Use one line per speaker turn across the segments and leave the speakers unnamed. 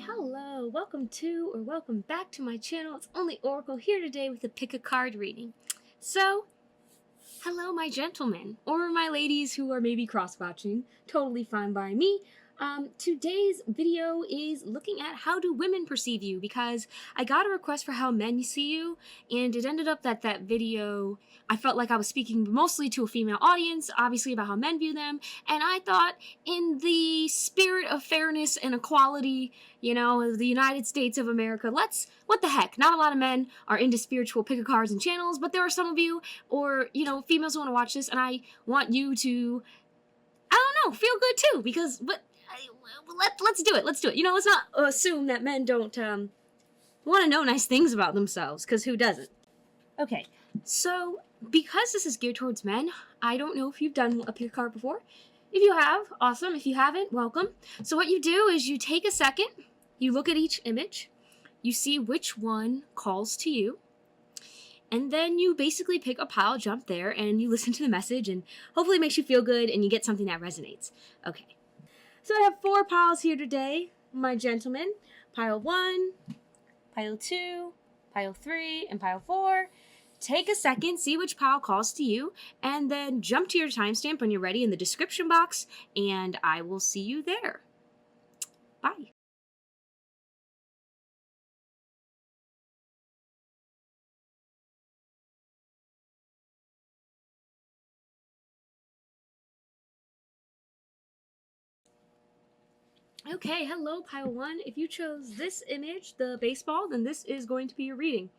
Hello, welcome back to my channel. It's only Oracle here today with a pick a card reading. So, hello my gentlemen, or my ladies who are maybe cross-watching, totally fine by me. Today's video is looking at how do women perceive you, because I got a request for how men see you, and it ended up that video, I felt like I was speaking mostly to a female audience, obviously about how men view them, and I thought in the spirit of fairness and equality, you know, the United States of America, what the heck, not a lot of men are into spiritual pick-a-cards and channels, but there are some of you, or, you know, females who want to watch this, and I want you to, I don't know, feel good too, because, let's do it. You know, let's not assume that men don't want to know nice things about themselves, because who doesn't? Okay, so because this is geared towards men, I don't know if you've done a pick card before. If you have, awesome. If you haven't, welcome. So what you do is you take a second, you look at each image, you see which one calls to you, and then you basically pick a pile, jump there, and you listen to the message, and hopefully it makes you feel good and you get something that resonates. Okay. So I have 4 piles here today, my gentlemen. Pile 1, pile 2, pile 3, and pile 4. Take a second, see which pile calls to you, and then jump to your timestamp when you're ready in the description box, and I will see you there. Bye. Okay, hello, pile 1. If you chose this image, the baseball, then this is going to be your reading.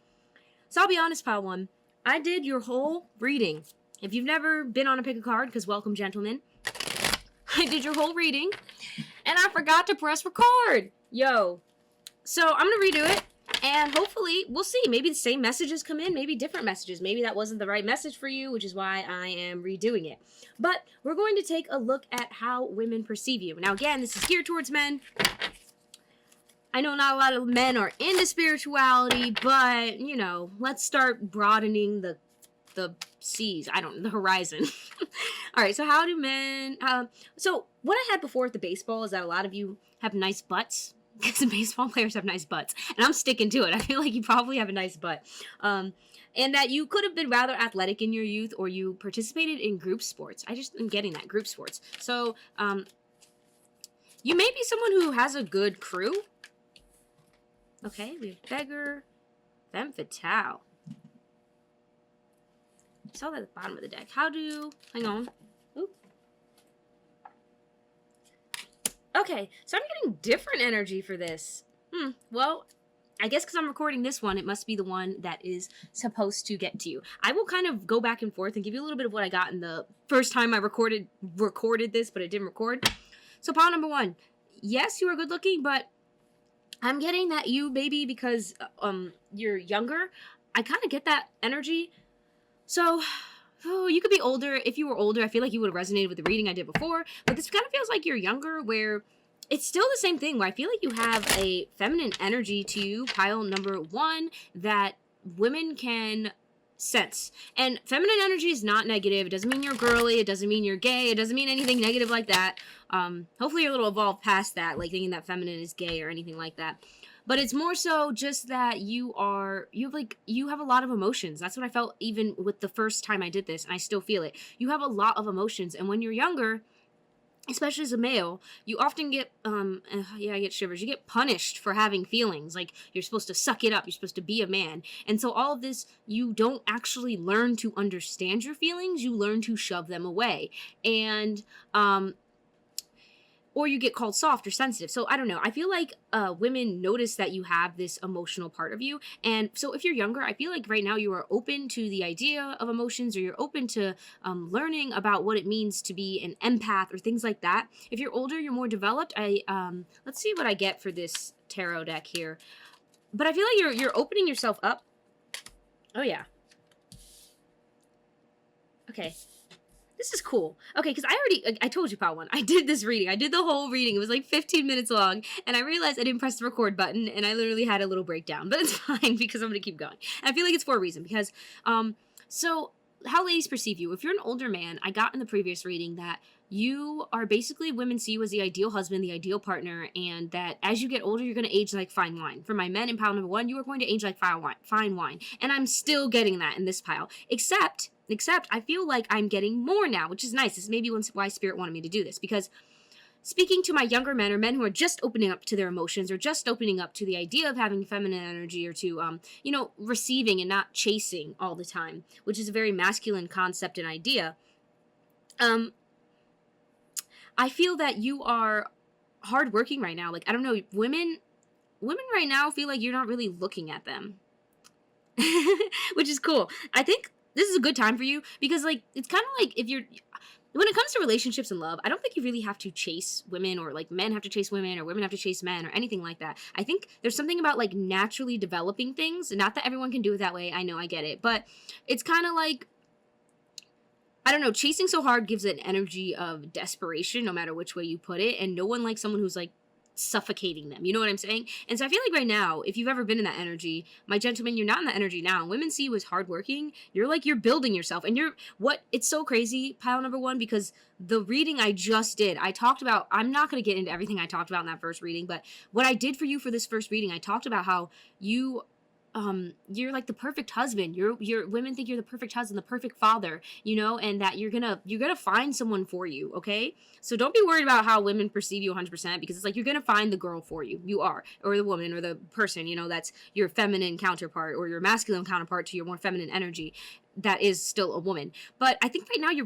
So I'll be honest, pile 1. I did your whole reading. If you've never been on a pick a card, because welcome, gentlemen, I did your whole reading, and I forgot to press record. Yo. So I'm going to redo it, and hopefully, we'll see. Maybe the same messages come in, maybe different messages. Maybe that wasn't the right message for you, which is why I am redoing it. But we're going to take a look at how women perceive you. Now, again, this is geared towards men. I know not a lot of men are into spirituality, but, you know, let's start broadening the seas. The horizon. All right, so how do men, so what I had before with the baseball is that a lot of you have nice butts, because the baseball players have nice butts, and I'm sticking to it. I feel like you probably have a nice butt, and that you could have been rather athletic in your youth, or you participated in group sports. I just am getting that, group sports. So, you may be someone who has a good crew. Okay, we have beggar, femme fatale. I saw that at the bottom of the deck. Hang on. Oop. Okay, so I'm getting different energy for this. Well, I guess because I'm recording this one, it must be the one that is supposed to get to you. I will kind of go back and forth and give you a little bit of what I got in the first time I recorded this, but it didn't record. So pile number 1. Yes, you are good looking, but I'm getting that you, baby, because you're younger. I kind of get that energy. So, you could be older. If you were older, I feel like you would have resonated with the reading I did before. But this kind of feels like you're younger, where it's still the same thing, where I feel like you have a feminine energy to you, pile number 1, that women can sense. And feminine energy is not negative. It doesn't mean you're girly. It doesn't mean you're gay. It doesn't mean anything negative like that. Hopefully you're a little evolved past that, like thinking that feminine is gay or anything like that. But it's more so just that you have a lot of emotions. That's what I felt even with the first time I did this, and I still feel it. You have a lot of emotions, and when you're younger, especially as a male, you often get, yeah, I get shivers. You get punished for having feelings. Like, you're supposed to suck it up. You're supposed to be a man. And so all of this, you don't actually learn to understand your feelings. You learn to shove them away. And, or you get called soft or sensitive. So I don't know. I feel like women notice that you have this emotional part of you. And so if you're younger, I feel like right now you are open to the idea of emotions, or you're open to learning about what it means to be an empath or things like that. If you're older, you're more developed. Let's see what I get for this tarot deck here. But I feel like you're opening yourself up. Oh yeah. Okay. This is cool. Okay, because I told you, pile 1, I did this reading. I did the whole reading. It was like 15 minutes long, and I realized I didn't press the record button, and I literally had a little breakdown. But it's fine, because I'm going to keep going. And I feel like it's for a reason, because, so how ladies perceive you. If you're an older man, I got in the previous reading that you are basically, women see you as the ideal husband, the ideal partner, and that as you get older, you're going to age like fine wine. For my men in pile number 1, you are going to age like fine wine. And I'm still getting that in this pile. Except I feel like I'm getting more now, which is nice. This may be why Spirit wanted me to do this, because speaking to my younger men, or men who are just opening up to their emotions, or just opening up to the idea of having feminine energy, or to, receiving and not chasing all the time, which is a very masculine concept and idea. I feel that you are hardworking right now. Like, I don't know, women right now feel like you're not really looking at them, which is cool. I think this is a good time for you, because, like, it's kind of like when it comes to relationships and love, I don't think you really have to chase women, or like men have to chase women, or women have to chase men, or anything like that. I think there's something about like naturally developing things. Not that everyone can do it that way. I know, I get it. But it's kind of like, I don't know, chasing so hard gives an energy of desperation, no matter which way you put it. And no one likes someone who's like suffocating them. You know what I'm saying? And so I feel like right now, if you've ever been in that energy, my gentleman, you're not in that energy now. Women see you as hardworking. You're building yourself. And it's so crazy, pile number 1, because the reading I just did, I talked about, I'm not going to get into everything I talked about in that first reading, but what I did for you for this first reading, I talked about how you're like the perfect husband. Women think you're the perfect husband, the perfect father, and that you're gonna find someone for you, okay? So don't be worried about how women perceive you 100%, because it's like you're gonna find the girl for you. You are, or the woman, or the person, that's your feminine counterpart, or your masculine counterpart to your more feminine energy. That is still a woman. But I think right now you're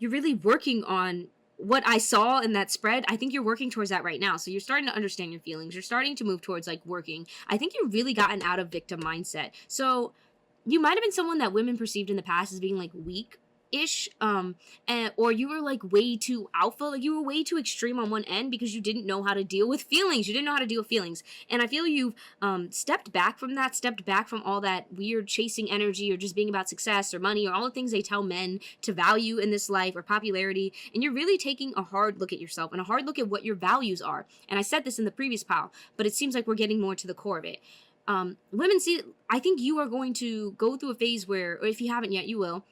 really working on what I saw in that spread. I think you're working towards that right now. So you're starting to understand your feelings. You're starting to move towards like working. I think you've really gotten out of victim mindset. So you might have been someone that women perceived in the past as being like weak ish, or you were like way too alpha, like you were way too extreme on one end, because you didn't know how to deal with feelings. You didn't know how to deal with feelings. And I feel you've stepped back from all that weird chasing energy, or just being about success or money, or all the things they tell men to value in this life, or popularity. And you're really taking a hard look at yourself, and a hard look at what your values are. And I said this in the previous pile, but it seems like we're getting more to the core of it. Women see, I think you are going to go through a phase where, or if you haven't yet, you will.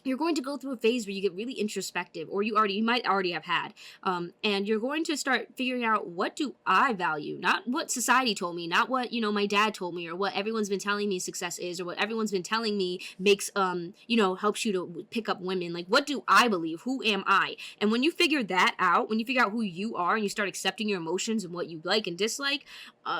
You're going to go through a phase where you get really introspective, or you might already have had, and you're going to start figuring out, what do I value? Not what society told me, not what, my dad told me, or what everyone's been telling me success is, or what everyone's been telling me makes, helps you to pick up women. Like, what do I believe? Who am I? And when you figure that out, when you figure out who you are, and you start accepting your emotions and what you like and dislike,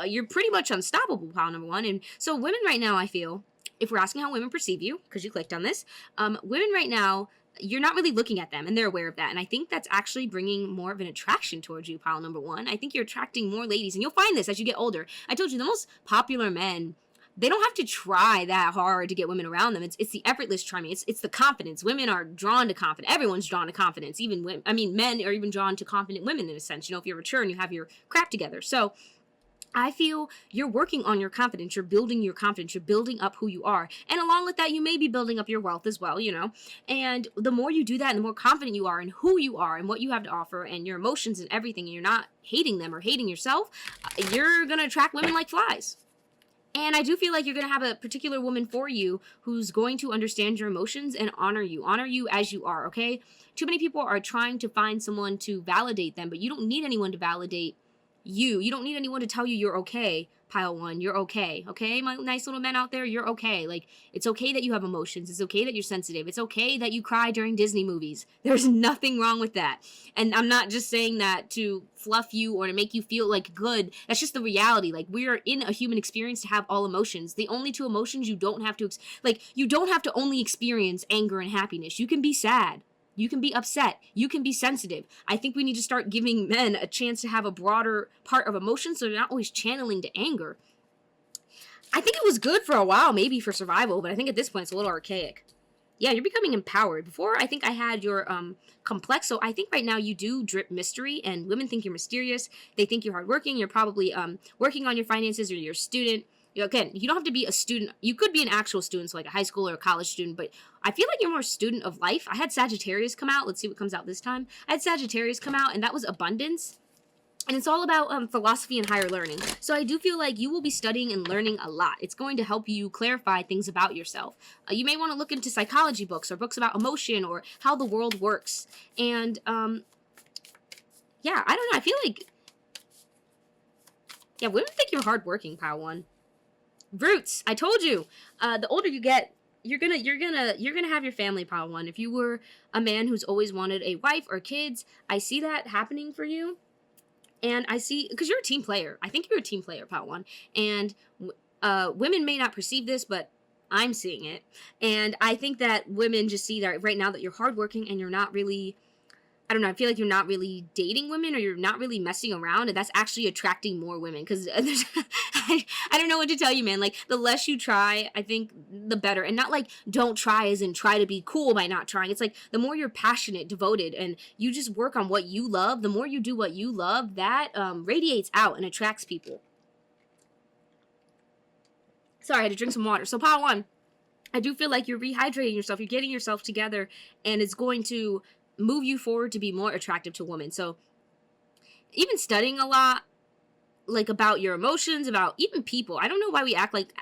you're pretty much unstoppable, pile number 1. And so women right now, I feel, if we're asking how women perceive you, because you clicked on this, women right now, you're not really looking at them, and they're aware of that. And I think that's actually bringing more of an attraction towards you, pile number 1. I think you're attracting more ladies, and you'll find this as you get older. I told you, the most popular men, they don't have to try that hard to get women around them. It's the effortless charming. It's the confidence. Women are drawn to confidence. Everyone's drawn to confidence. Even women, men are even drawn to confident women in a sense. If you're mature and you have your crap together. So I feel you're working on your confidence. You're building your confidence. You're building up who you are. And along with that, you may be building up your wealth as well, And the more you do that, and the more confident you are in who you are and what you have to offer, and your emotions and everything, and you're not hating them or hating yourself, you're going to attract women like flies. And I do feel like you're going to have a particular woman for you who's going to understand your emotions and honor you as you are, okay? Too many people are trying to find someone to validate them, but you don't need anyone to validate you. You don't need anyone to tell you you're okay, pile 1. You're okay, okay? My nice little men out there, you're okay. Like, it's okay that you have emotions. It's okay that you're sensitive. It's okay that you cry during Disney movies. There's nothing wrong with that. And I'm not just saying that to fluff you or to make you feel like good. That's just the reality. Like, we are in a human experience to have all emotions. The only 2 emotions you don't have to, you don't have to only experience anger and happiness. You can be sad. You can be upset. You can be sensitive. I think we need to start giving men a chance to have a broader part of emotion, so they're not always channeling to anger. I think it was good for a while, maybe for survival, but I think at this point it's a little archaic. Yeah, you're becoming empowered. Before, I think I had your complex, so I think right now you do drip mystery, and women think you're mysterious. They think you're hardworking. You're probably working on your finances, or you're a student. Again, you don't have to be a student. You could be an actual student, so like a high school or a college student, but I feel like you're more a student of life. I had Sagittarius come out. Let's see what comes out this time. I had Sagittarius come out, and that was abundance. And it's all about philosophy and higher learning. So I do feel like you will be studying and learning a lot. It's going to help you clarify things about yourself. You may want to look into psychology books or books about emotion or how the world works. And yeah, I don't know. I feel like, yeah, women think you're hardworking, Pile 1. Roots. I told you. The older you get, you're gonna have your family, Pile 1. If you were a man who's always wanted a wife or kids, I see that happening for you. And I see, because you're a team player. I think you're a team player, Pile 1. And women may not perceive this, but I'm seeing it. And I think that women just see that right now that you're hardworking and you're not really, I don't know, I feel like you're not really dating women or you're not really messing around, and that's actually attracting more women, because I don't know what to tell you, man. Like, the less you try, I think, the better. And not like, don't try as in try to be cool by not trying. It's like, the more you're passionate, devoted, and you just work on what you love, the more you do what you love, that radiates out and attracts people. Sorry, I had to drink some water. So, Pile 1, I do feel like you're rehydrating yourself, you're getting yourself together, and it's going to move you forward to be more attractive to women. So even studying a lot, like, about your emotions, about even people. I don't know why we act like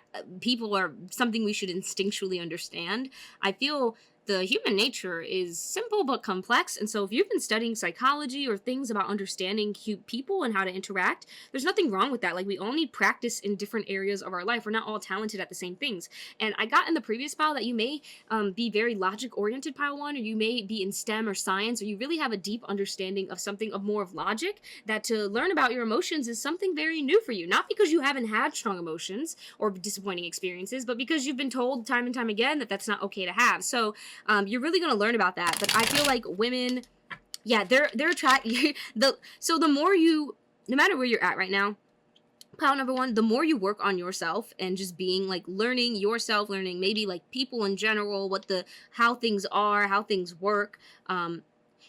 people are something we should instinctually understand. I feel the human nature is simple but complex, and so if you've been studying psychology or things about understanding people and how to interact, there's nothing wrong with that. Like, we all need practice in different areas of our life. We're not all talented at the same things. And I got in the previous pile that you may be very logic-oriented, Pile 1, or you may be in STEM or science, or you really have a deep understanding of something of more of logic, that to learn about your emotions is something very new for you. Not because you haven't had strong emotions or disappointing experiences, but because you've been told time and time again that that's not okay to have. So you're really going to learn about that. But I feel like women, yeah, they're attracted. So the more you, no matter where you're at right now, pile number 1, the more you work on yourself and just being like learning yourself, learning maybe like people in general, how things are, how things work,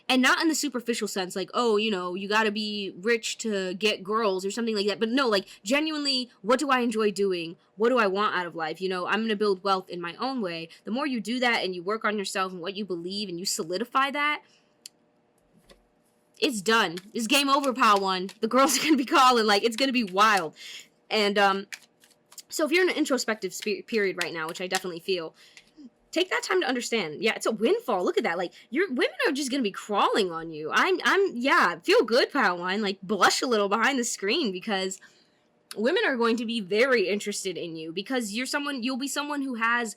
and not in the superficial sense, like, oh, you know, you gotta be rich to get girls or something like that. But no, like, genuinely, what do I enjoy doing? What do I want out of life? You know, I'm gonna build wealth in my own way. The more you do that and you work on yourself and what you believe and you solidify that, it's done. It's game over, Pile 1. The girls are gonna be calling. Like, it's gonna be wild. And so if you're in an introspective period right now, which I definitely feel, take that time to understand. Yeah, it's a windfall. Look at that. Like, your women are just gonna be crawling on you. Yeah, feel good, Pile 1. Like, blush a little behind the screen, because women are going to be very interested in you, because you'll be someone who has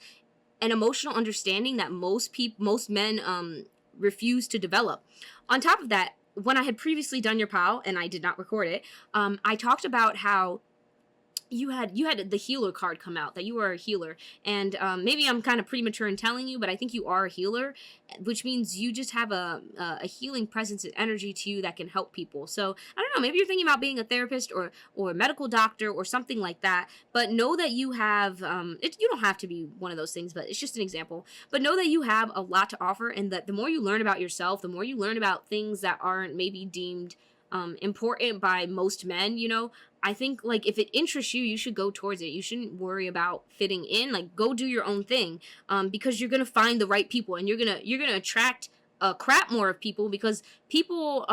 an emotional understanding that most men refuse to develop. On top of that, when I had previously done your pile and I did not record it, I talked about how you had the healer card come out, that you are a healer. And maybe I'm kind of premature in telling you, but I think you are a healer, which means you just have a healing presence and energy to you that can help people. So I don't know, maybe you're thinking about being a therapist or a medical doctor or something like that, but know that you have, you don't have to be one of those things, but it's just an example. But know that you have a lot to offer, and that the more you learn about yourself, the more you learn about things that aren't maybe deemed important by most men, you know, I think, like, if it interests you, you should go towards it. You shouldn't worry about fitting in. Like, go do your own thing, because you're gonna find the right people, and you're gonna attract a crap more of people, because people,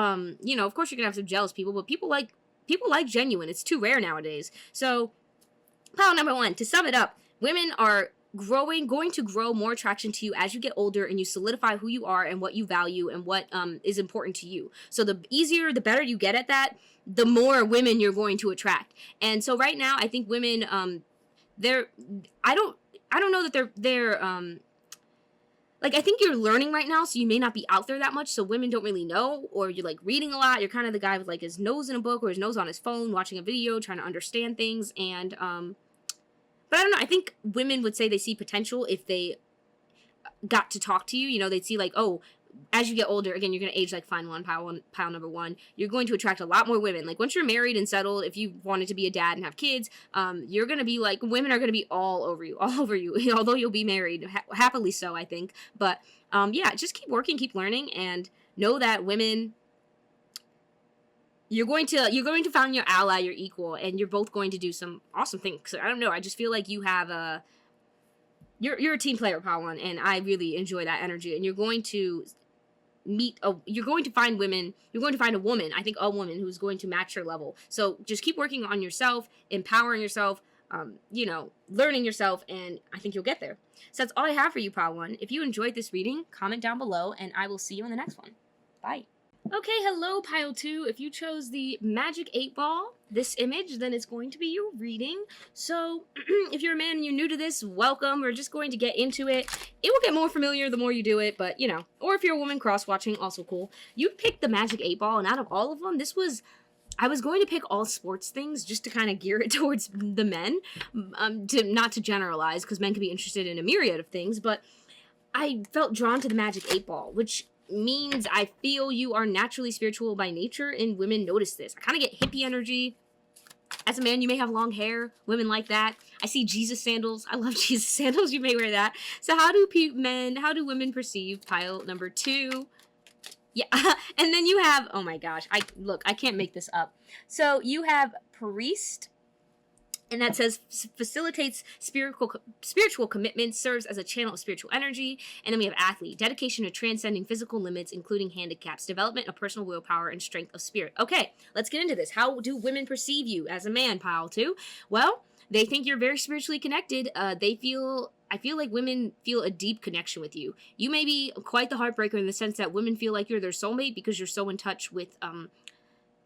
you know, of course you're gonna have some jealous people, but people like genuine. It's too rare nowadays. So, pile number 1, to sum it up, women are going to grow more attraction to you as you get older and you solidify who you are and what you value and what is important to you. So the better you get at that, the more women you're going to attract. And so right now, I think women, I don't know that they're like, I think you're learning right now, so you may not be out there that much, so women don't really know, or you're, like, reading a lot. You're kind of the guy with, like, his nose in a book or his nose on his phone, watching a video, trying to understand things, and but I don't know, I think women would say they see potential if they got to talk to you. You know, they'd see, like, oh, as you get older, again, you're going to age like fine pile number 1. You're going to attract a lot more women. Like, once you're married and settled, if you wanted to be a dad and have kids, you're going to be, like, women are going to be all over you, although you'll be married, happily so, I think. But, yeah, just keep working, keep learning, and know that women, you're going to find your ally, your equal, and you're both going to do some awesome things. I don't know, I just feel like you have you're a team player, Pile 1, and I really enjoy that energy, and you're going to you're going to find a woman, I think a woman who's going to match your level. So just keep working on yourself, empowering yourself, learning yourself, and I think you'll get there. So that's all I have for you, Pile 1. If you enjoyed this reading, comment down below, and I will see you in the next one. Bye. Okay, hello, Pile 2. If you chose the Magic 8 Ball, this image, then it's going to be your reading. So, if you're a man and you're new to this, welcome. We're just going to get into it. It will get more familiar the more you do it, but, or if you're a woman cross-watching, also cool. You picked the Magic 8 Ball, and out of all of them, I was going to pick all sports things just to kind of gear it towards the men, not to generalize, because men can be interested in a myriad of things, but I felt drawn to the Magic 8 Ball, which means I feel you are naturally spiritual by nature, and women notice this. I kind of get hippie energy. As a man, you may have long hair. Women like that. I see Jesus sandals. I love Jesus sandals. You may wear that. So how do women perceive Pile number 2? Yeah, and then you have, oh my gosh, I can't make this up. So you have priest, and that says facilitates spiritual commitment, serves as a channel of spiritual energy. And then we have athlete, dedication to transcending physical limits, including handicaps, development of personal willpower, and strength of spirit. Okay, let's get into this. How do women perceive you as a man, Pile 2? Well, they think you're very spiritually connected. I feel like women feel a deep connection with you. You may be quite the heartbreaker in the sense that women feel like you're their soulmate because you're so in touch with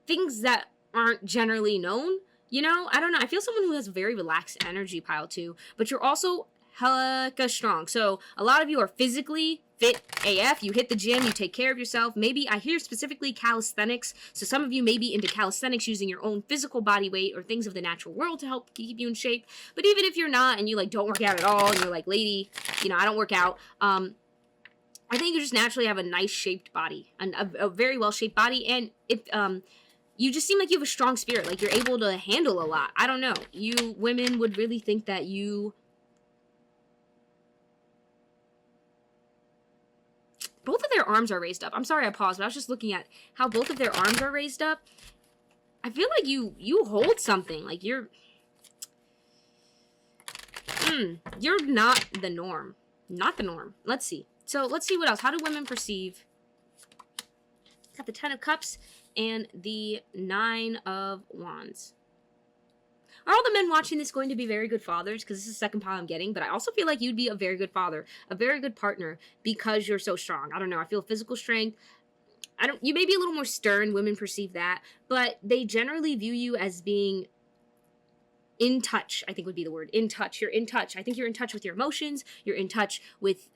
things that aren't generally known. I don't know. I feel someone who has very relaxed energy, Pile 2, but you're also hecka strong. So a lot of you are physically fit AF. You hit the gym, you take care of yourself. Maybe I hear specifically calisthenics. So some of you may be into calisthenics, using your own physical body weight or things of the natural world to help keep you in shape. But even if you're not and you don't work out at all and you're like, lady, I don't work out. I think you just naturally have a nice shaped body, and a very well shaped body. And if you just seem like you have a strong spirit, like you're able to handle a lot. I don't know. You women would really think that you... Both of their arms are raised up. I'm sorry I paused, but I was just looking at how both of their arms are raised up. I feel like you hold something. Like you're not the norm. Not the norm. Let's see. So let's see what else. How do women perceive? Got the 10 of Cups and the 9 of Wands. Are all the men watching this going to be very good fathers? Because this is the second pile I'm getting, but I also feel like you'd be a very good father, a very good partner, because you're so strong. I don't know. I feel physical strength. You may be a little more stern. Women perceive that, but they generally view you as being in touch, I think would be the word. In touch. You're in touch. I think you're in touch with your emotions. You're in touch with,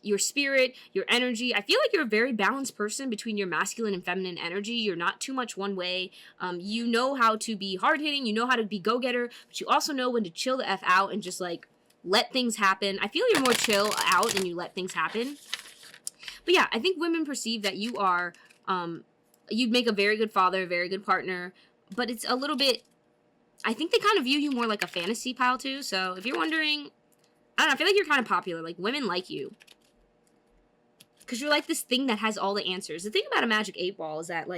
your spirit, your energy. I feel like you're a very balanced person between your masculine and feminine energy. You're not too much one way. You know how to be hard-hitting. You know how to be go-getter, but you also know when to chill the F out and just, let things happen. I feel you're more chill out and you let things happen. But yeah, I think women perceive that you are, you'd make a very good father, a very good partner, but it's a little bit, I think they kind of view you more like a fantasy, Pile 2. So if you're wondering, I don't know, I feel like you're kind of popular. Like, women like you. Because you're like this thing that has all the answers. The thing about a Magic 8 Ball is that,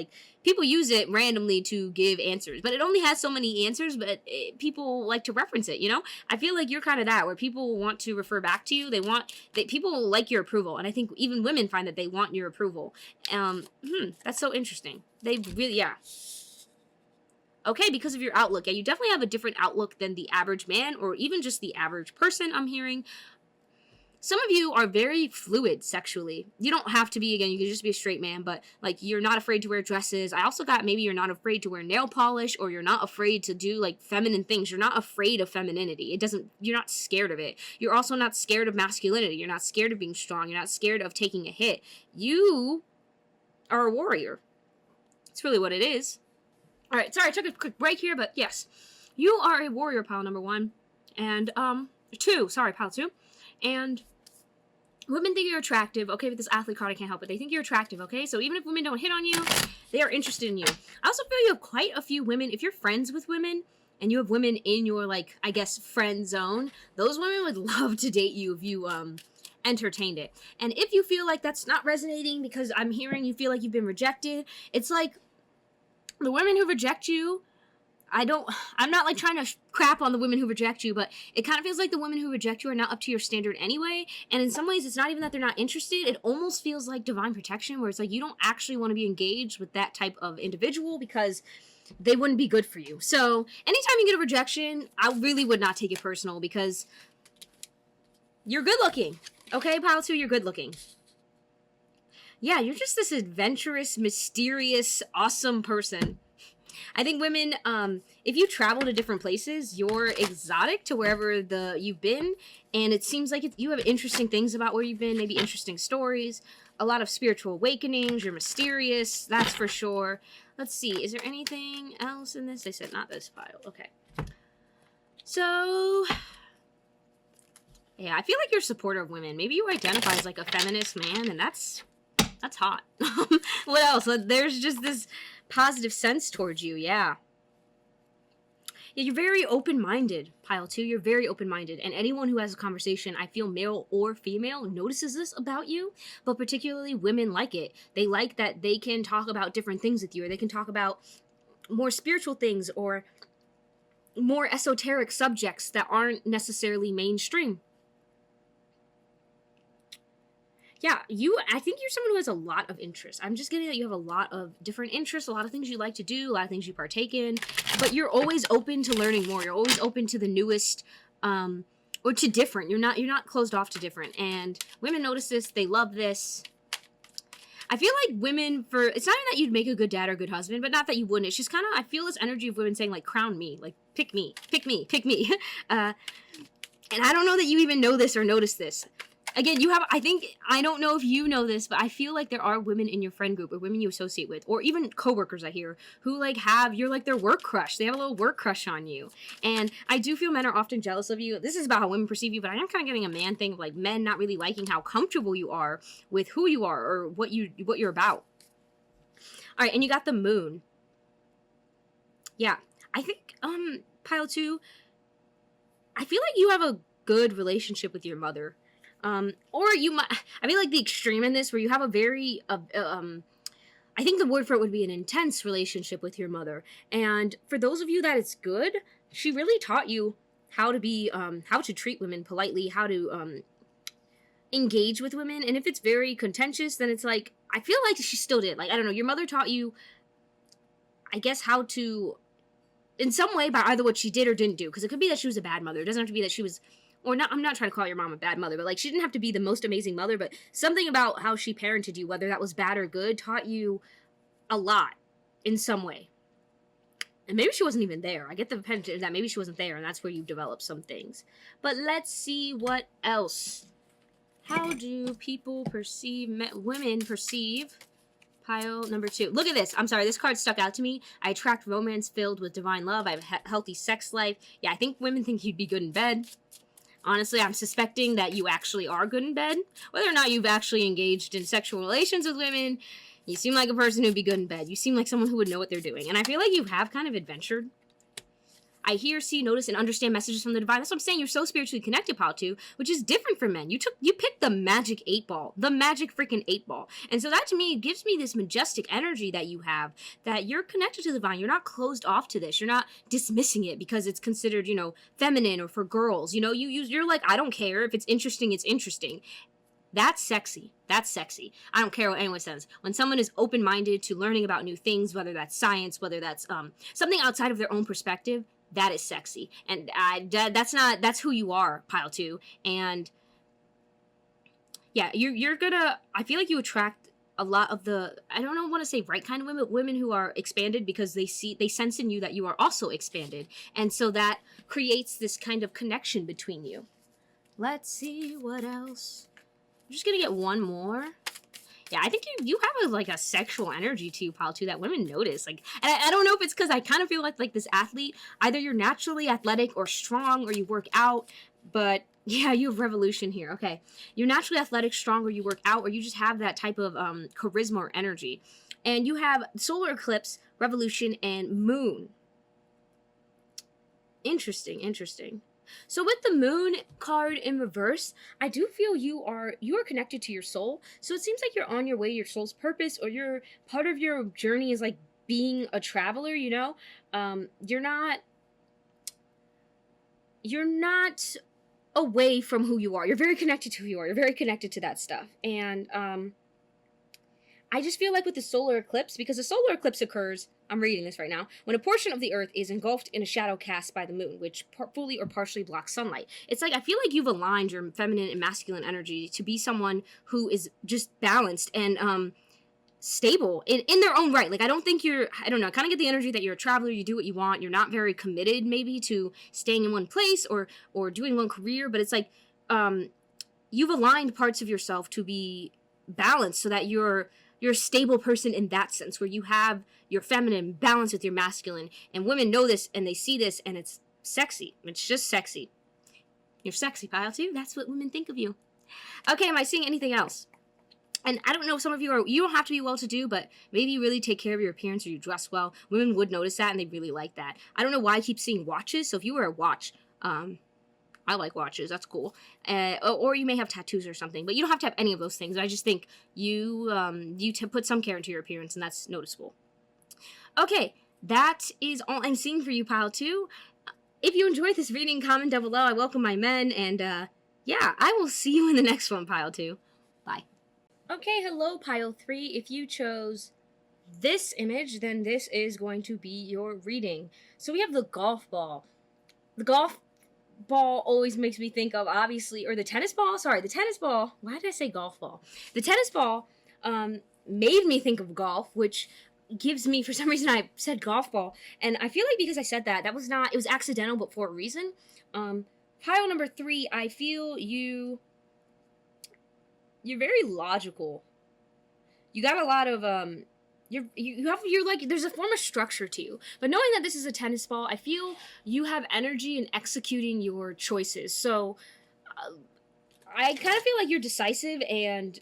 people use it randomly to give answers. But it only has so many answers, but people like to reference it, I feel like you're kind of that, where people want to refer back to you. People like your approval. And I think even women find that they want your approval. That's so interesting. They really, yeah. Okay, because of your outlook. Yeah, you definitely have a different outlook than the average man, or even just the average person, I'm hearing. Some of you are very fluid sexually. You don't have to be, again, you can just be a straight man, but you're not afraid to wear dresses. I also got maybe you're not afraid to wear nail polish, or you're not afraid to do feminine things. You're not afraid of femininity. You're not scared of it. You're also not scared of masculinity. You're not scared of being strong. You're not scared of taking a hit. You are a warrior. It's really what it is. All right, sorry, I took a quick break here, but yes, you are a warrior, Pile number 1, and Pile 2, and women think you're attractive. Okay, with this athlete card, I can't help it. They think you're attractive, okay? So even if women don't hit on you, they are interested in you. I also feel you have quite a few women. If you're friends with women and you have women in your, I guess, friend zone, those women would love to date you if you entertained it. And if you feel like that's not resonating because I'm hearing you feel like you've been rejected, it's like the women who reject you, I'm not like trying to crap on the women who reject you, but it kind of feels like the women who reject you are not up to your standard anyway. And in some ways, it's not even that they're not interested. It almost feels like divine protection, where it's like you don't actually want to be engaged with that type of individual because they wouldn't be good for you. So anytime you get a rejection, I really would not take it personal because you're good looking. Okay, pile 2, you're good looking. Yeah, you're just this adventurous, mysterious, awesome person. I think women, if you travel to different places, you're exotic to wherever you've been, and it seems like you have interesting things about where you've been, maybe interesting stories, a lot of spiritual awakenings, you're mysterious, that's for sure. Let's see, is there anything else in this? They said not this file. Okay. So, yeah, I feel like you're a supporter of women. Maybe you identify as like a feminist man, and that's hot. What else? There's just this positive sense towards you, yeah. Yeah, you're very open-minded, pile 2. You're very open-minded. And anyone who has a conversation, I feel male or female, notices this about you. But particularly women like it. They like that they can talk about different things with you. Or they can talk about more spiritual things or more esoteric subjects that aren't necessarily mainstream. Yeah, I think you're someone who has a lot of interests. I'm just getting that you have a lot of different interests, a lot of things you like to do, a lot of things you partake in, but you're always open to learning more. You're always open to the newest, or to different. You're not closed off to different. And women notice this. They love this. I feel like women, it's not even that you'd make a good dad or good husband, but not that you wouldn't. It's just kind of, I feel this energy of women saying like, crown me, like pick me, pick me, pick me. And I don't know that you even know this or notice this. Again, I don't know if you know this, but I feel like there are women in your friend group or women you associate with, or even coworkers I hear, who like you're like their work crush. They have a little work crush on you. And I do feel men are often jealous of you. This is about how women perceive you, but I am kind of getting a man thing of like men not really liking how comfortable you are with who you are or what you're about. All right, and you got the moon. Yeah, I think, pile 2, I feel like you have a good relationship with your mother. Or you might, I mean, like the extreme in this where you have a very, I think the word for it would be an intense relationship with your mother. And for those of you that it's good, she really taught you how to treat women politely, how to, engage with women. And if it's very contentious, then it's like, I feel like she still did. Like, I don't know, your mother taught you, I guess, how to, in some way, by either what she did or didn't do. Because it could be that she was a bad mother. It doesn't have to be that she was, or not, I'm not trying to call your mom a bad mother, but like she didn't have to be the most amazing mother, but something about how she parented you, whether that was bad or good, taught you a lot in some way. And maybe she wasn't even there. I get the impression that maybe she wasn't there, and that's where you develop some things. But let's see what else. How do people women perceive pile number 2? Look at this. I'm sorry, this card stuck out to me. I attract romance filled with divine love. I have a healthy sex life. Yeah, I think women think you'd be good in bed. Honestly, I'm suspecting that you actually are good in bed. Whether or not you've actually engaged in sexual relations with women, you seem like a person who'd be good in bed. You seem like someone who would know what they're doing. And I feel like you have kind of adventured. I hear, see, notice, and understand messages from the divine. That's what I'm saying. You're so spiritually connected, pile 2, which is different from men. You picked the magic 8 ball, the magic freaking 8 ball. And so that to me gives me this majestic energy that you have, that you're connected to the divine. You're not closed off to this. You're not dismissing it because it's considered, feminine or for girls. You're like, I don't care. If it's interesting, it's interesting. That's sexy. That's sexy. I don't care what anyone says. When someone is open-minded to learning about new things, whether that's science, whether that's something outside of their own perspective, that is sexy. And that's who you are, pile 2. And yeah, you're gonna, I feel like you attract a lot of the, I don't want to say right kind of women who are expanded, because they sense in you that you are also expanded. And so that creates this kind of connection between you. Let's see what else. I'm just gonna get one more. Yeah, I think you have a sexual energy to you, pile 2, that women notice. Like, and I don't know if it's because I kind of feel like this athlete. Either you're naturally athletic or strong, or you work out. But yeah, you have revolution here. Okay, you're naturally athletic, strong, or you work out, or you just have that type of charisma or energy. And you have solar eclipse, revolution, and moon. Interesting, interesting. So with the moon card in reverse, I do feel you are connected to your soul. So it seems like you're on your way to your soul's purpose, or part of your journey is like being a traveler, you know, you're not away from who you are. You're very connected to who you are. You're very connected to that stuff. And I just feel like with the solar eclipse, because the solar eclipse occurs, I'm reading this right now, when a portion of the Earth is engulfed in a shadow cast by the moon, which fully or partially blocks sunlight. It's like, I feel like you've aligned your feminine and masculine energy to be someone who is just balanced and stable in their own right. Like, I don't think I don't know, I kind of get the energy that you're a traveler, you do what you want, you're not very committed maybe to staying in one place or doing one career, but it's like, you've aligned parts of yourself to be balanced so that you're a stable person in that sense, where you have your feminine balanced with your masculine, and women know this and they see this, and it's sexy. It's just sexy. You're sexy, pile 2. That's what women think of you. Okay, am I seeing anything else? And I don't know, some of you don't have to be well-to-do, but maybe you really take care of your appearance or you dress well. Women would notice that, and they really like that. I don't know why I keep seeing watches, so if you wear a watch, I like watches, that's cool. Or you may have tattoos or something, but you don't have to have any of those things. I just think you put some care into your appearance, and that's noticeable. Okay, that is all I'm seeing for you, pile 2. If you enjoyed this reading, comment down below. I welcome my men, and yeah, I will see you in the next one, pile 2. Bye. Okay, hello, pile 3. If you chose this image, then this is going to be your reading. So we have the golf ball. The golf ball always makes me think of, obviously, or the tennis ball. Sorry, the tennis ball. Why did I say golf ball? The tennis ball made me think of golf, which gives me, for some reason, I said golf ball. And I feel like because I said that was not, it was accidental, but for a reason. Pile number 3, I feel you're very logical. You got a lot of, you're like, there's a form of structure to you. But knowing that this is a tennis ball, I feel you have energy in executing your choices. So I kind of feel like you're decisive and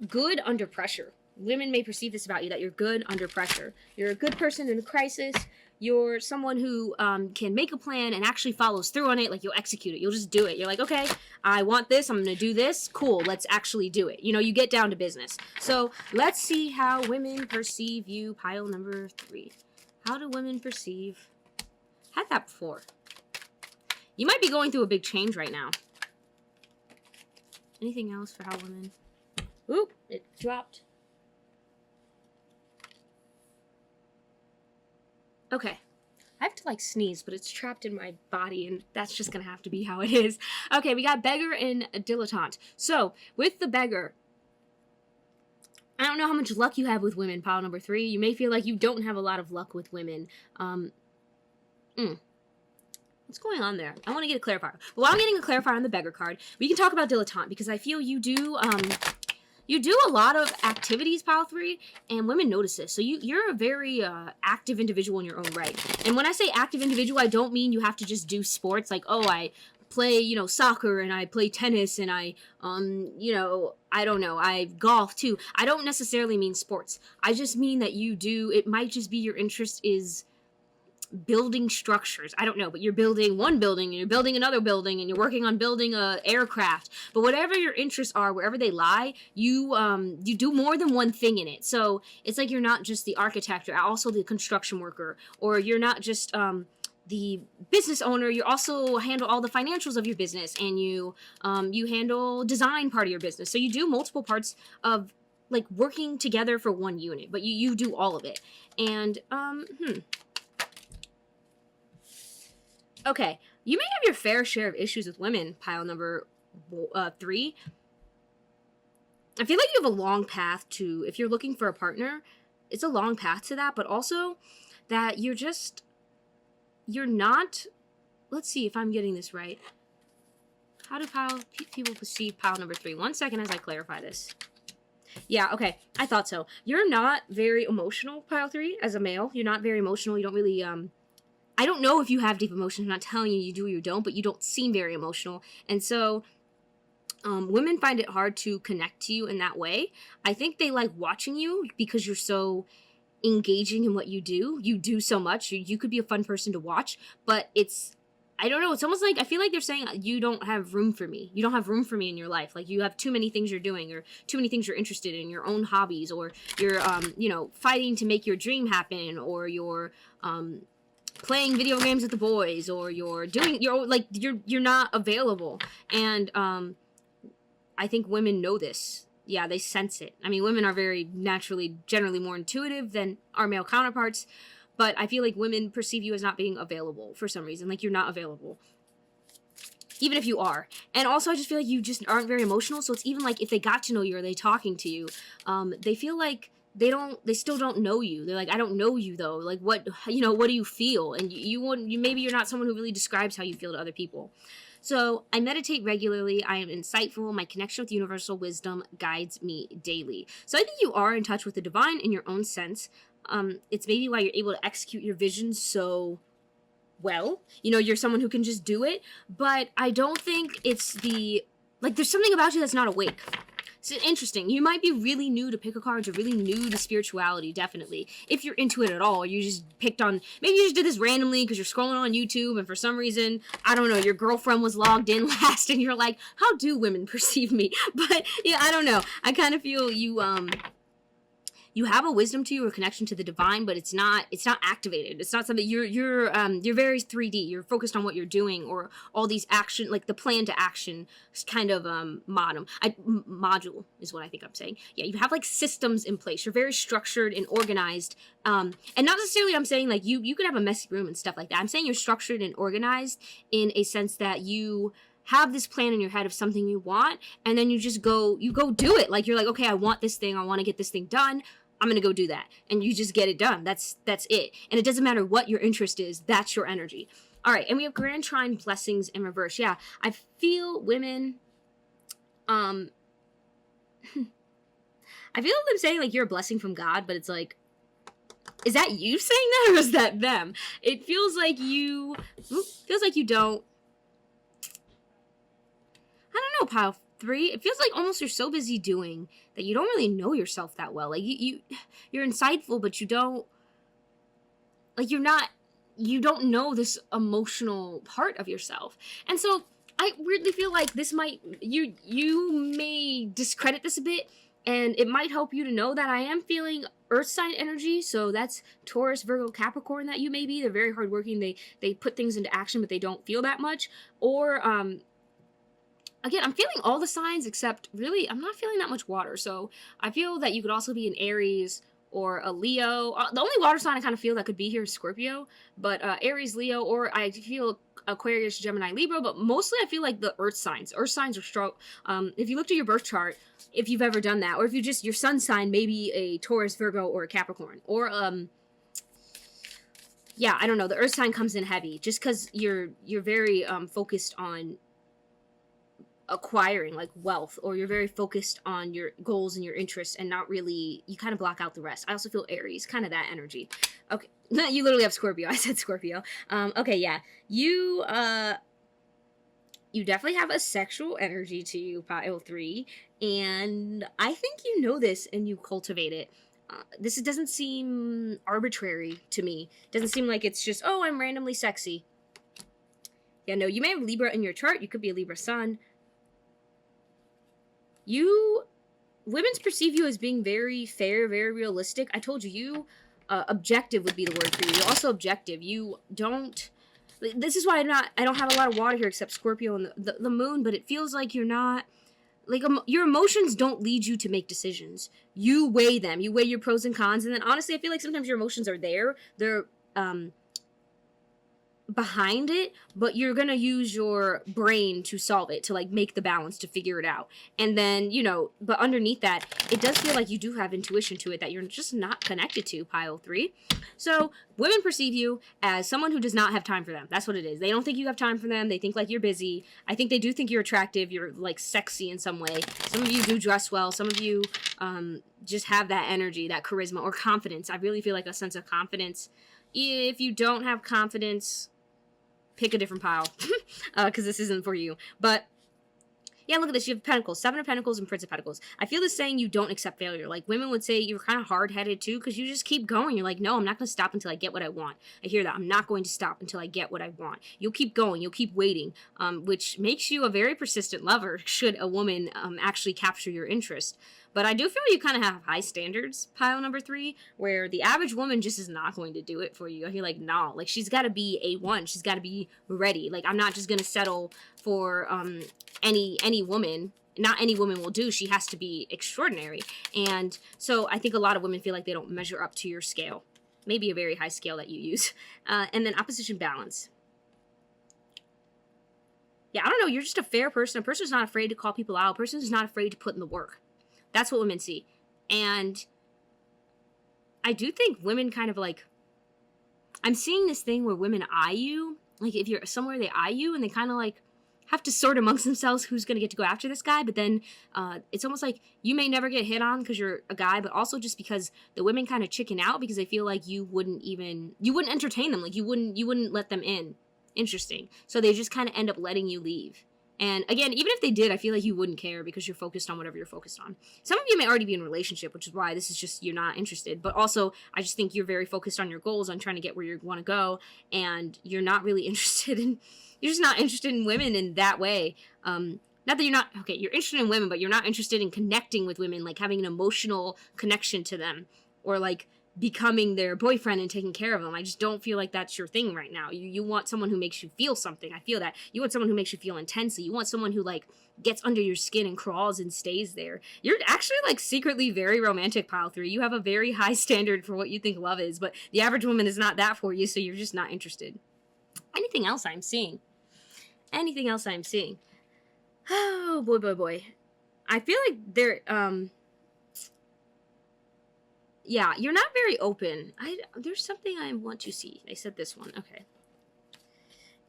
good under pressure. Women may perceive this about you, that you're good under pressure. You're a good person in a crisis. You're someone who can make a plan and actually follows through on it. Like, you'll execute it. You'll just do it. You're like, okay, I want this. I'm going to do this. Cool. Let's actually do it. You know, you get down to business. So let's see how women perceive you. Pile number 3. How do women perceive? Had that before. You might be going through a big change right now. Anything else for how women? Oop, it dropped. Okay, I have to like sneeze, but it's trapped in my body, and that's just gonna have to be how it is. Okay, we got beggar and dilettante. So with the beggar, I don't know how much luck you have with women, pile number 3. You may feel like you don't have a lot of luck with women. What's going on there? I want to get a clarifier. Well, while I'm getting a clarifier on the beggar card, we can talk about dilettante, because I feel you do a lot of activities, pile 3, and women notice this. So you're a very active individual in your own right. And when I say active individual, I don't mean you have to just do sports. Like, oh, I play, you know, soccer, and I play tennis, and I, you know, I don't know, I golf too. I don't necessarily mean sports. I just mean that you do, it might just be your interest is building structures. I don't know, but you're building one building, and you're building another building, and you're working on building a aircraft. But whatever your interests are, wherever they lie, you do more than one thing in it. So it's like you're not just the architect, you're also the construction worker, or you're not just the business owner, you also handle all the financials of your business, and you handle design part of your business. So you do multiple parts of like working together for one unit, but you do all of it. And okay, you may have your fair share of issues with women, pile number 3. I feel like you have a long path to, if you're looking for a partner, it's a long path to that, but also that you're not, let's see if I'm getting this right. How do people perceive pile number 3? 1 second as I clarify this. Yeah, okay, I thought so. You're not very emotional, pile 3, as a male. You're not very emotional. You don't really, I don't know if you have deep emotions. I'm not telling you you do or you don't, but you don't seem very emotional. And so women find it hard to connect to you in that way. I think they like watching you because you're so engaging in what you do. You do so much. You could be a fun person to watch, but I don't know. It's almost like I feel like they're saying you don't have room for me. You don't have room for me in your life. Like you have too many things you're doing, or too many things you're interested in, your own hobbies, or you're you know, fighting to make your dream happen, or you're playing video games with the boys, or you're not available. And I think women know this. Yeah, they sense it. I mean, women are very naturally, generally more intuitive than our male counterparts. But I feel like women perceive you as not being available for some reason. Like, you're not available. Even if you are. And also, I just feel like you just aren't very emotional. So it's even like if they got to know you or they talking to you, they feel like they still don't know you. They're like, I don't know you though. Like, what do you feel? And maybe you're not someone who really describes how you feel to other people. So I meditate regularly. I am insightful. My connection with universal wisdom guides me daily. So I think you are in touch with the divine in your own sense. It's maybe why you're able to execute your vision so well. You know, you're someone who can just do it, but I don't think it's there's something about you that's not awake. It's interesting. You might be really new to pick-a-cards or really new to spirituality, definitely. If you're into it at all, you just maybe you just did this randomly because you're scrolling on YouTube and for some reason, I don't know, your girlfriend was logged in last and you're like, how do women perceive me? But yeah, I don't know. I kind of feel you have a wisdom to you or a connection to the divine, but it's not activated. It's not something you're very 3D. You're focused on what you're doing or all these action, like the plan to action kind of module is what I think I'm saying. Yeah, you have like systems in place. You're very structured and organized. And not necessarily I'm saying like you could have a messy room and stuff like that. I'm saying you're structured and organized in a sense that you have this plan in your head of something you want, and then you go do it. Like you're like, okay, I want this thing. I want to get this thing done. I'm going to go do that. And you just get it done. That's it. And it doesn't matter what your interest is. That's your energy. All right. And we have Grand Trine blessings in reverse. Yeah. I feel women, I feel them saying like you're a blessing from God, but it's like, is that you saying that or is that them? It feels like you don't, I don't know, pile 3. It feels like almost you're so busy doing that you don't really know yourself that well. Like you're insightful, but you don't know this emotional part of yourself. And so I weirdly feel like this you may discredit this a bit, and it might help you to know that I am feeling earth sign energy. So that's Taurus, Virgo, Capricorn that you may be. They're very hardworking. They put things into action, but they don't feel that much. Or again, I'm feeling all the signs except really I'm not feeling that much water. So I feel that you could also be an Aries or a Leo. The only water sign I kind of feel that could be here is Scorpio, but Aries, Leo, or I feel Aquarius, Gemini, Libra, but mostly I feel like the earth signs. Earth signs are strong. If you looked at your birth chart, if you've ever done that, or if you just, your sun sign, maybe a Taurus, Virgo, or a Capricorn, or yeah, I don't know, the earth sign comes in heavy just because you're very focused on acquiring like wealth, or you're very focused on your goals and your interests and not really, you kind of block out the rest. I also feel Aries, kind of that energy. Okay, you literally have Scorpio. I said Scorpio. Okay, yeah, you definitely have a sexual energy to you, pile 3, and I think you know this and you cultivate it. This doesn't seem arbitrary to me. It doesn't seem like it's just, oh, I'm randomly sexy. Yeah, no, you may have Libra in your chart. You could be a Libra sun. Women perceive you as being very fair, very realistic. I told you, objective would be the word for you. You're also objective. You don't, this is why I don't have a lot of water here except Scorpio and the moon, but it feels like you're not, like, your emotions don't lead you to make decisions. You weigh them. You weigh your pros and cons, and then honestly, I feel like sometimes your emotions are there. They're, behind it, but you're gonna use your brain to solve it, to like make the balance, to figure it out. And then, you know, but underneath that, it does feel like you do have intuition to it that you're just not connected to, pile 3. So women perceive you as someone who does not have time for them. That's what it is. They don't think you have time for them. They think like you're busy. I think they do think you're attractive. You're like sexy in some way. Some of you do dress well. Some of you just have that energy, that charisma or confidence. I really feel like a sense of confidence. If you don't have confidence, pick a different pile, because this isn't for you. But Yeah, look at this. You have Pentacles, Seven of Pentacles, and Prince of Pentacles. I feel this saying you don't accept failure. Like, women would say you're kind of hard-headed, too, because you just keep going. You're like, no, I'm not going to stop until I get what I want. I hear that. I'm not going to stop until I get what I want. You'll keep going. You'll keep waiting, which makes you a very persistent lover should a woman actually capture your interest. But I do feel you kind of have high standards, pile number 3, where the average woman just is not going to do it for you. I feel like, no, like, she's got to be A1. She's got to be ready. Like, I'm not just going to settle for any woman. Not any woman will do. She has to be extraordinary. And so I think a lot of women feel like they don't measure up to your scale. Maybe a very high scale that you use. And then opposition balance. Yeah, I don't know. You're just a fair person. A person who's not afraid to call people out. A person who's not afraid to put in the work. That's what women see. And I do think women kind of like, I'm seeing this thing where women eye you. Like, if you're somewhere, they eye you, and they kind of like have to sort amongst themselves who's going to get to go after this guy. But then it's almost like you may never get hit on because you're a guy, but also just because the women kind of chicken out because they feel like you wouldn't entertain them. Like, you wouldn't let them in. Interesting. So they just kind of end up letting you leave. And again, even if they did, I feel like you wouldn't care because you're focused on whatever you're focused on. Some of you may already be in a relationship, which is why this is just, you're not interested. But also, I just think you're very focused on your goals, on trying to get where you want to go. And you're not really interested in, you're just not interested in women in that way. Not that you're not, okay, you're interested in women, but you're not interested in connecting with women, like having an emotional connection to them. Or like becoming their boyfriend and taking care of them. I just don't feel like that's your thing right now. You want someone who makes you feel something. I feel that. You want someone who makes you feel intensely. You want someone who like gets under your skin and crawls and stays there. You're actually like secretly very romantic, pile 3. You have a very high standard for what you think love is, but the average woman is not that for you, so you're just not interested. Anything else I'm seeing? Anything else I'm seeing? Oh, boy, boy, boy. I feel like there, yeah, you're not very open. There's something I want to see. I said this one. Okay.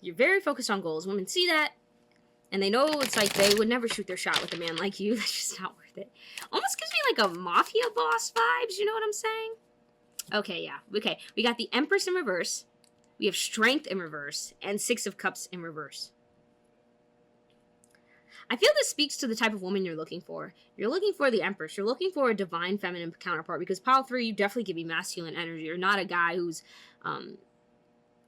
You're very focused on goals. Women see that, and they know it's like they would never shoot their shot with a man like you. That's just not worth it. Almost gives me like a mafia boss vibes. You know what I'm saying? Okay, yeah. Okay, we got the Empress in reverse. We have Strength in reverse, and Six of Cups in reverse. I feel this speaks to the type of woman you're looking for. You're looking for the Empress. You're looking for a divine feminine counterpart because pile 3, you definitely give me masculine energy. You're not a guy who's,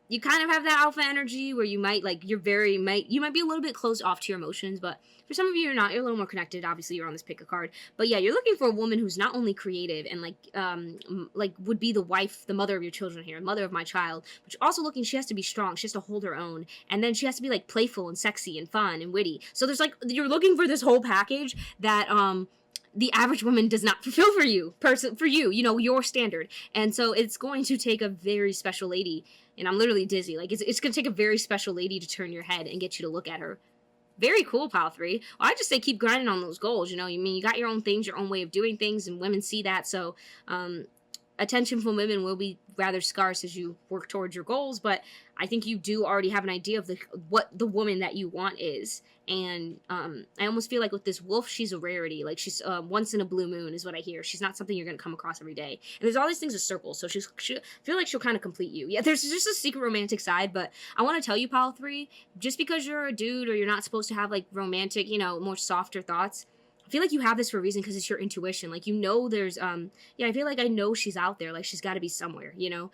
you kind of have that alpha energy where you might, like, you might be a little bit closed off to your emotions, but for some of you, you're not. You're a little more connected. Obviously, you're on this pick a card. But yeah, you're looking for a woman who's not only creative and, like would be the wife, the mother of your children here, mother of my child, but you're also looking, she has to be strong. She has to hold her own. And then she has to be, like, playful and sexy and fun and witty. So there's, like, you're looking for this whole package that, the average woman does not fulfill for you, you know, your standard. And so it's going to take a very special lady, and I'm literally dizzy. Like, it's going to take a very special lady to turn your head and get you to look at her. Very cool, pile 3. Well, I just say keep grinding on those goals, you know. I mean, you got your own things, your own way of doing things, and women see that. So attention from women will be rather scarce as you work towards your goals, but I think you do already have an idea of what the woman that you want is. And I almost feel like with this wolf, she's a rarity. Like, she's once in a blue moon is what I hear. She's not something you're going to come across every day. And there's all these things of circles, so I feel like she'll kind of complete you. Yeah, there's just a secret romantic side, but I want to tell you, pile 3, just because you're a dude or you're not supposed to have, like, romantic, you know, more softer thoughts, I feel like you have this for a reason because it's your intuition. Like, you know, there's, yeah, I feel like I know she's out there. Like, she's got to be somewhere, you know,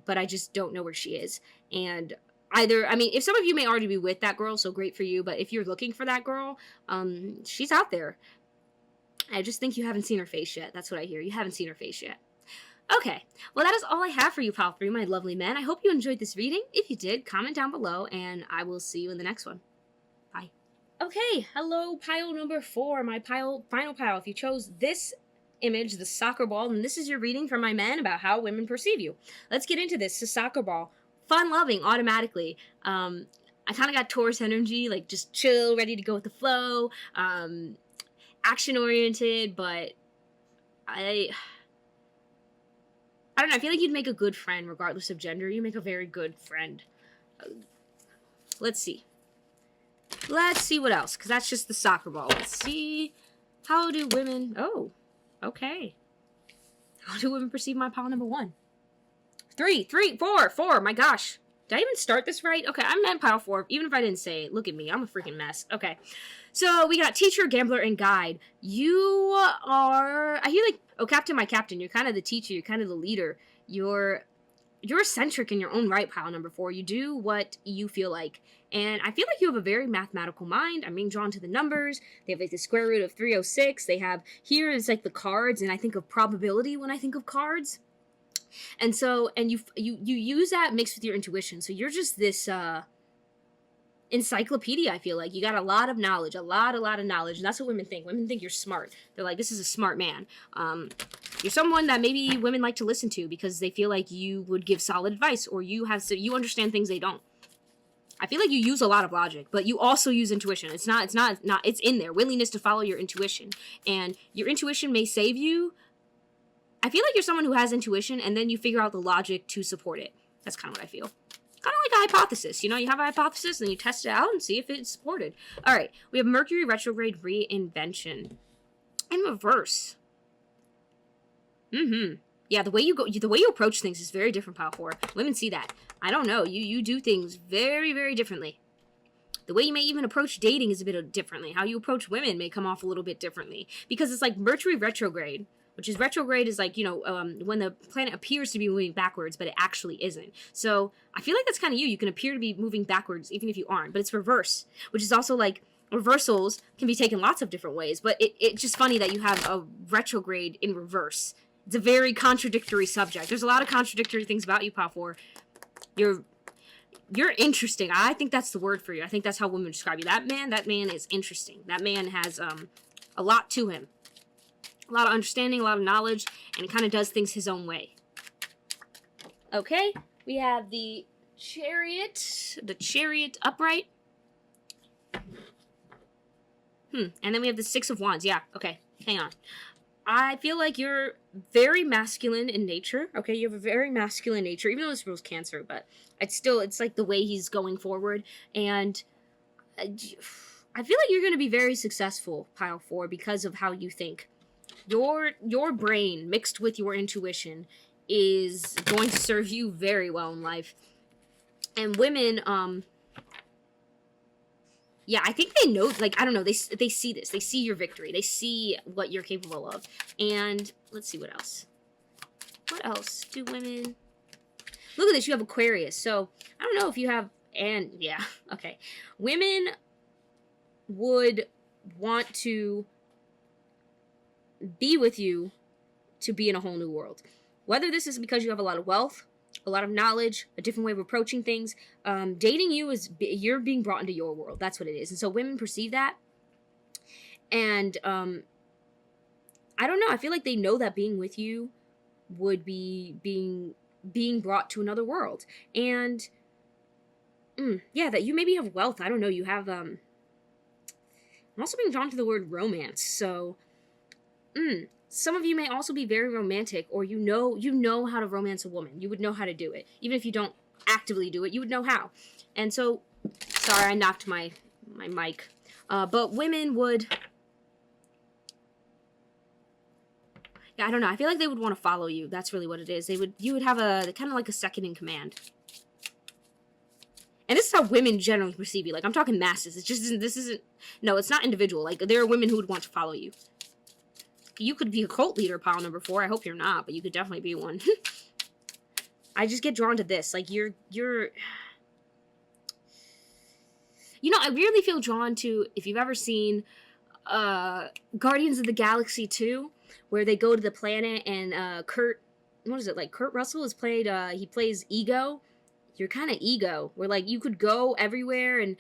but I just don't know where she is. And either, I mean, if some of you may already be with that girl, so great for you. But if you're looking for that girl, she's out there. I just think you haven't seen her face yet. That's what I hear. You haven't seen her face yet. Okay, well, that is all I have for you, pile 3, my lovely men. I hope you enjoyed this reading. If you did, comment down below, and I will see you in the next one. Bye. Okay, hello, pile number 4, my final pile. If you chose this image, the soccer ball, then this is your reading from my men about how women perceive you. Let's get into this. The soccer ball. Fun-loving, automatically. I kind of got Taurus energy, like just chill, ready to go with the flow. Action-oriented, but I don't know. I feel like you'd make a good friend regardless of gender. You make a very good friend. Let's see. Let's see what else, because that's just the soccer ball. Let's see. How do women... Oh, okay. How do women perceive my pile number 1? 3, 4, my gosh. Did I even start this right? Okay, I'm at pile 4. Even if I didn't say it, look at me. I'm a freaking mess. Okay. So we got teacher, gambler, and guide. You are... I hear like... Oh, captain, my captain. You're kind of the teacher. You're kind of the leader. You're eccentric in your own right, pile number 4. You do what you feel like. And I feel like you have a very mathematical mind. I'm being drawn to the numbers. They have like the square root of 306. They have... Here is like the cards, and I think of probability when I think of cards. And so, and you use that mixed with your intuition. So you're just this encyclopedia, I feel like. You got a lot of knowledge, a lot of knowledge. And that's what women think. Women think you're smart. They're like, this is a smart man. You're someone that maybe women like to listen to because they feel like you would give solid advice, or you understand things they don't. I feel like you use a lot of logic, but you also use intuition. It's in there. Willingness to follow your intuition. And your intuition may save you. I feel like you're someone who has intuition, and then you figure out the logic to support it. That's kind of what I feel. Kind of like a hypothesis. You know, you have a hypothesis, and then you test it out and see if it's supported. All right, we have Mercury retrograde reinvention. In reverse. Yeah, the way you approach things is very different, pile 4. Women see that. I don't know. You do things very, very differently. The way you may even approach dating is a bit differently. How you approach women may come off a little bit differently. Because it's like Mercury retrograde, which is retrograde is like, you know, when the planet appears to be moving backwards, but it actually isn't. So I feel like that's kind of you. You can appear to be moving backwards even if you aren't. But it's reverse, which is also like reversals can be taken lots of different ways. But it's just funny that you have a retrograde in reverse. It's a very contradictory subject. There's a lot of contradictory things about you, pile 4. You're interesting. I think that's the word for you. I think that's how women describe you. That man is interesting. That man has a lot to him. A lot of understanding, a lot of knowledge, and he kind of does things his own way. Okay, we have the chariot upright. And then we have the 6 of Wands. Yeah, okay, hang on. I feel like you're very masculine in nature. Okay, you have a very masculine nature, even though this rules Cancer, but it's like the way he's going forward. And I feel like you're going to be very successful, pile 4, because of how you think. Your brain mixed with your intuition is going to serve you very well in life. And women, yeah, I think they know, like, I don't know, they see this. They see your victory. They see what you're capable of. And let's see what else. What else do women... Look at this, you have Aquarius. So, I don't know if you have... And, yeah, okay. Women would want to be with you to be in a whole new world. Whether this is because you have a lot of wealth, a lot of knowledge, a different way of approaching things, dating you is, you're being brought into your world. That's what it is. And so women perceive that. And, I don't know. I feel like they know that being with you would be being brought to another world. And, yeah, that you maybe have wealth. I don't know. You have, I'm also being drawn to the word romance. So, some of you may also be very romantic, or you know how to romance a woman. You would know how to do it. Even if you don't actively do it, you would know how. And so, sorry, I knocked my mic. But women would... Yeah, I don't know. I feel like they would want to follow you. That's really what it is. You would have a kind of like a second in command. And this is how women generally perceive you. Like, I'm talking masses. No, it's not individual. Like, there are women who would want to follow you. You could be a cult leader, pile number 4. I hope you're not, but you could definitely be one. I just get drawn to this. Like, you're... You know, I weirdly feel drawn to, if you've ever seen Guardians of the Galaxy 2, where they go to the planet and Kurt Russell is played, he plays Ego. You're kind of Ego, where, like, you could go everywhere and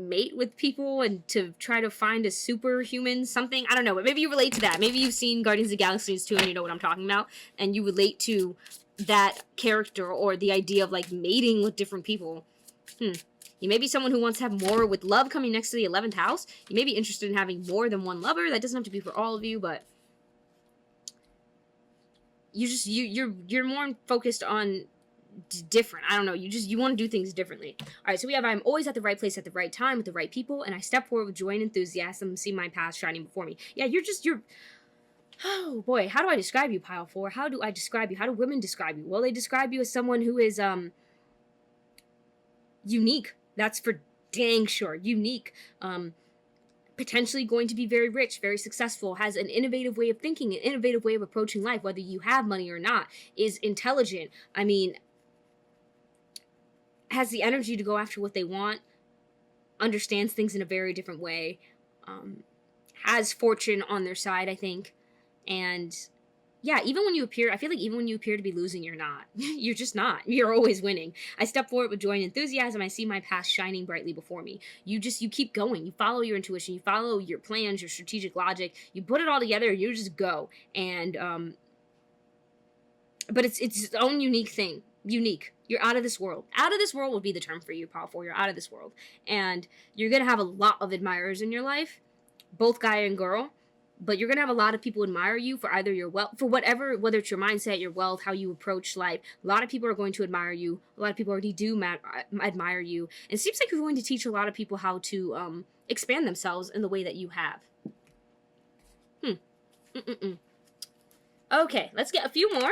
mate with people and to try to find a superhuman something. I don't know, but maybe you relate to that. Maybe you've seen Guardians of the Galaxy 2 and you know what I'm talking about, and you relate to that character or the idea of, like, mating with different people. You may be someone who wants to have more with love coming next to the 11th house. You may be interested in having more than one lover. That doesn't have to be for all of you, but you're more focused on different. I don't know. You want to do things differently. All right, so we have I'm always at the right place at the right time with the right people, and I step forward with joy and enthusiasm and see my path shining before me. Yeah, you're oh boy, how do I describe you, pile 4? How do I describe you? How do women describe you? Well, they describe you as someone who is unique. That's for dang sure. Unique. Potentially going to be very rich, very successful, has an innovative way of thinking, an innovative way of approaching life, whether you have money or not, is intelligent. I mean, has the energy to go after what they want, understands things in a very different way, has fortune on their side, I think. And yeah, even when you appear, I feel like even when you appear to be losing, you're not. You're just not. You're always winning. I step forward with joy and enthusiasm. I see my past shining brightly before me. You keep going. You follow your intuition. You follow your plans, your strategic logic. You put it all together. You just go. And, but it's its own unique thing. Unique. You're out of this world. Out of this world would be the term for you, powerful. You're out of this world. And you're going to have a lot of admirers in your life, both guy and girl. But you're going to have a lot of people admire you for either your wealth, for whatever, whether it's your mindset, your wealth, how you approach life. A lot of people are going to admire you. A lot of people already do admire you. And it seems like you're going to teach a lot of people how to expand themselves in the way that you have. Okay, let's get a few more.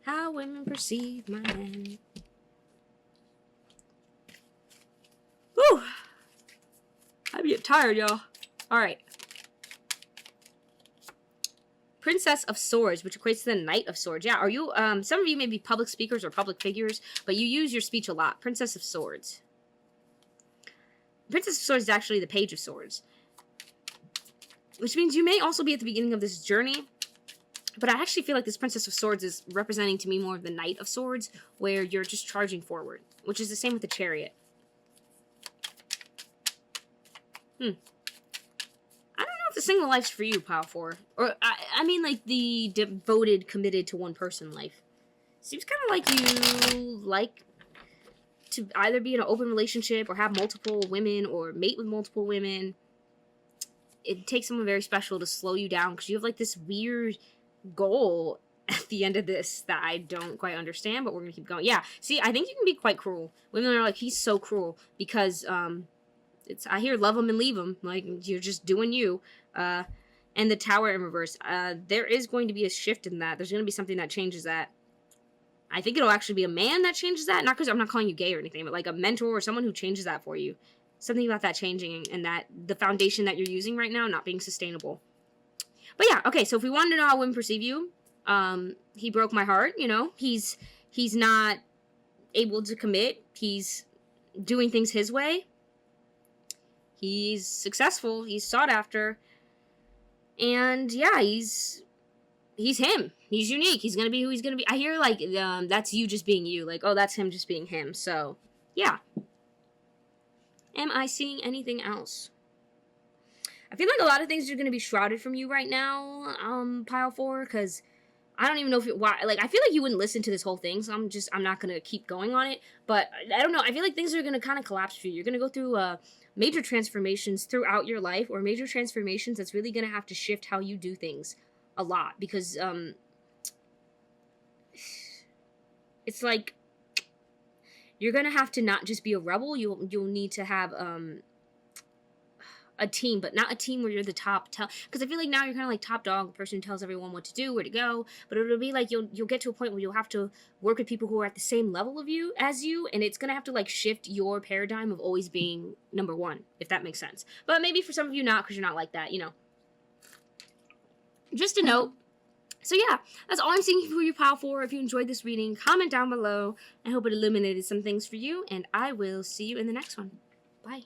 How women perceive my men. Whew. I'm getting tired, y'all. All right. Princess of Swords, which equates to the Knight of Swords. Yeah, are you, some of you may be public speakers or public figures, but you use your speech a lot. Princess of Swords. Princess of Swords is actually the Page of Swords. Which means you may also be at the beginning of this journey, but I actually feel like this Princess of Swords is representing to me more of the Knight of Swords, where you're just charging forward, which is the same with the Chariot. The single life's for you, pile 4. Or, I mean, like, the devoted, committed to one person life. Seems kind of like you like to either be in an open relationship or have multiple women or mate with multiple women. It takes someone very special to slow you down because you have, like, this weird goal at the end of this that I don't quite understand, but we're going to keep going. Yeah, see, I think you can be quite cruel. Women are like, he's so cruel because, I hear love him and leave him. Like, you're just doing you. And the Tower in reverse. There is going to be a shift in that. There's going to be something that changes that. I think it'll actually be a man that changes that. Not because I'm not calling you gay or anything, but like a mentor or someone who changes that for you. Something about that changing and that the foundation that you're using right now not being sustainable. But yeah, okay, so if we wanted to know how women perceive you, he broke my heart, you know. He's not able to commit. He's doing things his way. He's successful. He's sought after. And yeah, he's him. He's unique. He's gonna be who he's gonna be. I hear like that's you just being you. Like, oh, that's him just being him. So yeah. Am I seeing anything else? I feel like a lot of things are gonna be shrouded from you right now, pile 4, because I don't even know why. Like, I feel like you wouldn't listen to this whole thing, so I'm not gonna keep going on it. But I don't know. I feel like things are gonna kind of collapse for you. You're gonna go through major transformations throughout your life, or major transformations that's really going to have to shift how you do things a lot, because it's like you're going to have to not just be a rebel. You'll need to have a team, but not a team where you're the top. Because I feel like now you're kind of like top dog, the person who tells everyone what to do, where to go. But it'll be like you'll get to a point where you'll have to work with people who are at the same level of you as you, and it's gonna have to like shift your paradigm of always being number one, if that makes sense. But maybe for some of you not, because you're not like that, you know. Just a note. So yeah, that's all I'm seeing for you, pile 4. If you enjoyed this reading, comment down below. I hope it illuminated some things for you, and I will see you in the next one. Bye.